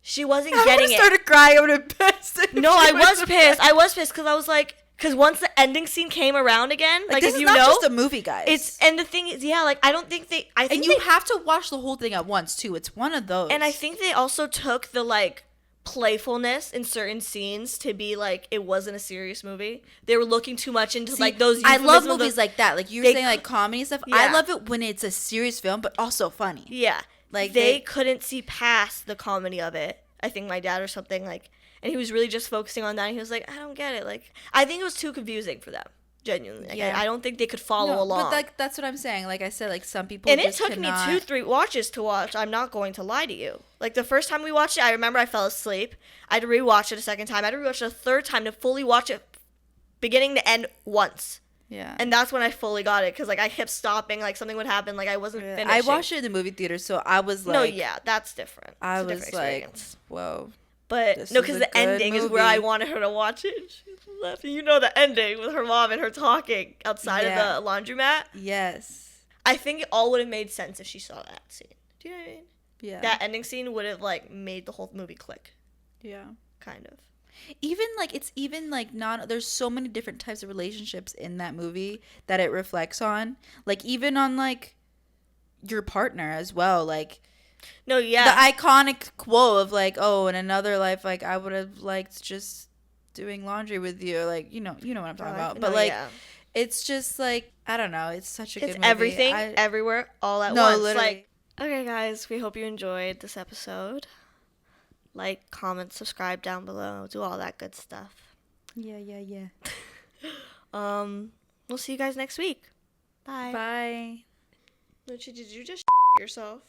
she wasn't getting it. I started crying. I would have pissed. No, I was pissed. I was pissed because I was like, because once the ending scene came around again, like, this if is you not know, just a movie, guys. And the thing is, yeah, like, I don't think they. And you have to watch the whole thing at once too. It's one of those. And I think they also took the, like, playfulness in certain scenes to be like it wasn't a serious movie. They were looking too much into like those. I love movies like that. Like you were saying, like comedy stuff. Yeah. I love it when it's a serious film, but also funny. Yeah, like they couldn't see past the comedy of it. I think my dad or something like, and he was really just focusing on that. And he was like, I don't get it. Like I think it was too confusing for them. Genuinely, like, I don't think they could follow along. But like that's what I'm saying. Like I said, like some people. And it took me 2-3 watches to watch. I'm not going to lie to you. Like the first time we watched it, I remember I fell asleep. I had to rewatch it a second time. I had to rewatch it a third time to fully watch it, beginning to end once. Yeah. And that's when I fully got it because like I kept stopping. Like something would happen. Like I wasn't finishing. I watched it in the movie theater, so I was like. No, yeah, that's different. I was like, whoa. But no, because the ending is where I wanted her to watch it. She left. You know the ending with her mom and her talking outside of the laundromat. Yes. I think it all would have made sense if she saw that scene. Do you know what I mean? Yeah. That ending scene would have like made the whole movie click. Yeah. Kind of. Even like it's even like not. There's so many different types of relationships in that movie that it reflects on. Like even on like your partner as well. Like. No, yeah. The iconic quote of like, oh, in another life, like I would have liked just doing laundry with you, like you know what I'm talking about. But like, it's just like I don't know. It's such a good movie. Everything, everywhere, all at once. Literally. Like, okay, guys, we hope you enjoyed this episode. Like, comment, subscribe down below, do all that good stuff. Yeah. We'll see you guys next week. Bye. Bye. Did you just yourself?